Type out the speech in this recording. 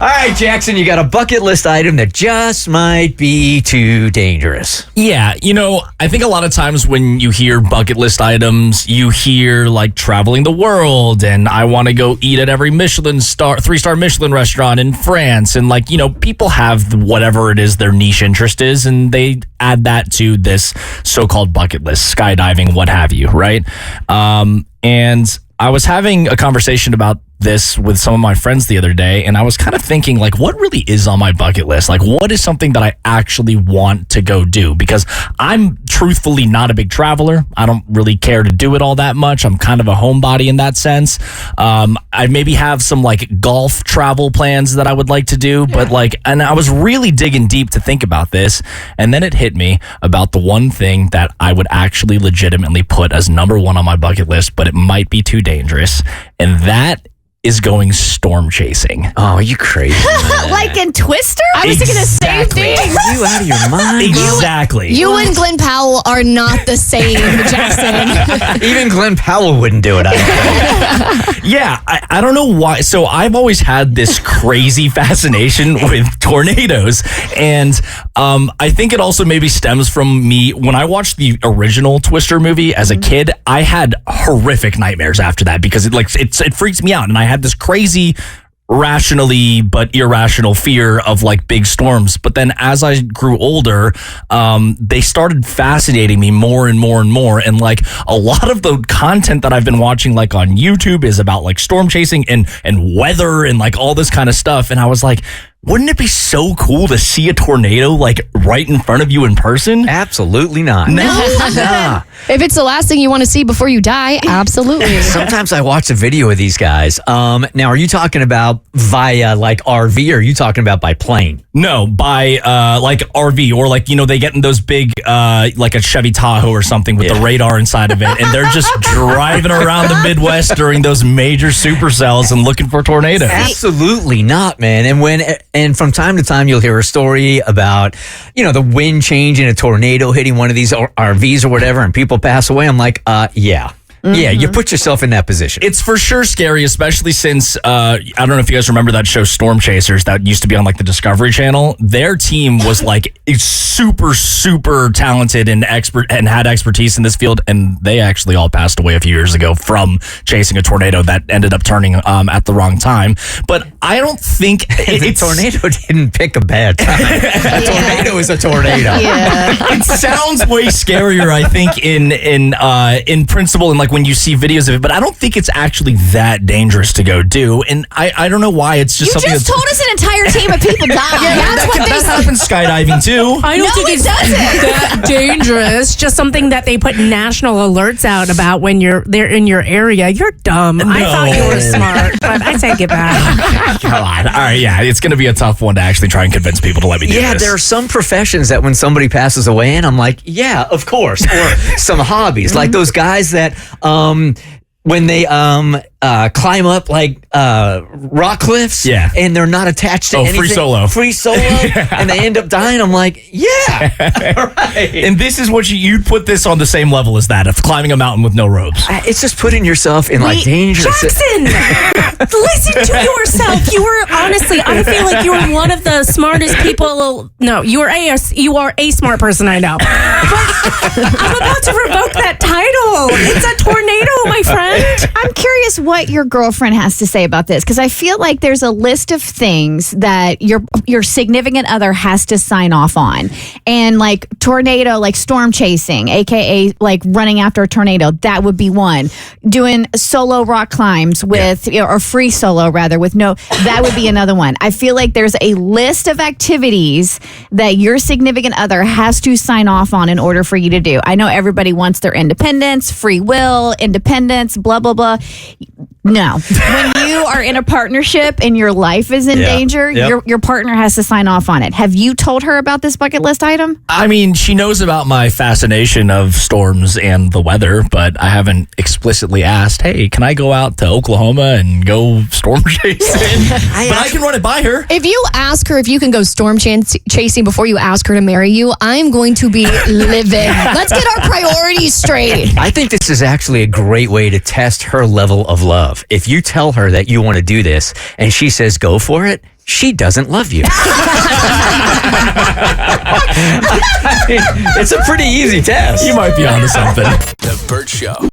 All right, Jackson, you got a bucket list item that just might be too dangerous. Yeah, I think a lot of times when you hear bucket list items, you hear like traveling the world and I want to go eat at every 3-star Michelin restaurant in France. And people have whatever it is their niche interest is, and they add that to this so-called bucket list, skydiving, what have you, right? And I was having a conversation about this with some of my friends the other day, and I was kind of thinking, what really is on my bucket list? What is something that I actually want to go do? Because I'm truthfully not a big traveler. I don't really care to do it all that much. I'm kind of a homebody in that sense. I maybe have some golf travel plans that I would like to do, but and I was really digging deep to think about this, and then it hit me about the one thing that I would actually legitimately put as number one on my bucket list, but it might be too dangerous, and that is going storm chasing. Oh, are you crazy? Like in Twister? I was thinking the same thing. Are you out of your mind? Exactly. You and Glenn Powell are not the same, Jackson. Even Glenn Powell wouldn't do it, I don't think. Yeah, I don't know why. So I've always had this crazy fascination with tornadoes. And I think it also maybe stems from me. When I watched the original Twister movie as a kid, I had horrific nightmares after that because it freaks me out. And I had this crazy rationally but irrational fear of big storms. But then as I grew older, they started fascinating me more and more and more. And a lot of the content that I've been watching on YouTube is about storm chasing and weather and all this kind of stuff. And I was like, wouldn't it be so cool to see a tornado right in front of you in person? Absolutely not. No. If it's the last thing you want to see before you die, absolutely. Sometimes I watch a video of these guys. Now, are you talking about via RV, or are you talking about by plane? No, by RV, or they get in those big a Chevy Tahoe or something with the radar inside of it, and they're just driving around the Midwest during those major supercells and looking for tornadoes. Absolutely not, man. And from time to time, you'll hear a story about, the wind change and a tornado hitting one of these RVs or whatever, and people pass away. I'm like, yeah. Mm-hmm. Yeah, you put yourself in that position. It's for sure scary, especially since, I don't know if you guys remember that show Storm Chasers that used to be on the Discovery Channel. Their team was super, super talented and expert and had expertise in this field. And they actually all passed away a few years ago from chasing a tornado that ended up turning at the wrong time. But I don't think the tornado didn't pick a bad time. A tornado is a tornado. Yeah. It sounds way scarier, I think, in principle and when you see videos of it, but I don't think it's actually that dangerous to go do. And I don't know why. It's just something. You just told us an entire team of people died. That happens skydiving too. I don't think it's that dangerous. Just something that they put national alerts out about when they're in your area. You're dumb. No. I thought you were smart, but I take it back. Come on. All right, yeah, it's going to be a tough one to actually try and convince people to let me do this. Yeah, there are some professions that when somebody passes away in, I'm like, yeah, of course. Or some hobbies, like those guys that when they climb up rock cliffs, and they're not attached to anything. Free solo, and they end up dying. I'm like, yeah, right. And this is what you'd put this on the same level as that of climbing a mountain with no ropes. It's just putting yourself in danger. Jackson, listen to yourself. You were honestly, I feel like you were one of the smartest people. No, you are a smart person I know. But I'm about to revoke that title. It's a tornado, my friend. I'm curious what your girlfriend has to say about this, because I feel like there's a list of things that your significant other has to sign off on. And tornado, storm chasing, aka running after a tornado, that would be one. Doing solo rock climbs with, or free solo rather, with that would be another one. I feel like there's a list of activities that your significant other has to sign off on in order for you to do. I know everybody wants their independence, free will, independence, blah, blah, blah. No. When you are in a partnership and your life is in danger, your partner has to sign off on it. Have you told her about this bucket list item? I mean, she knows about my fascination of storms and the weather, but I haven't explicitly asked, hey, can I go out to Oklahoma and go storm chasing? But I can run it by her. If you ask her if you can go storm chasing before you ask her to marry you, I'm going to be livid. Let's get our priorities straight. I think this is actually a great way to test her level of love. yourself, if you tell her that you want to do this and she says go for it, she doesn't love you. It's a pretty easy test. You might be onto something. The Bert Show.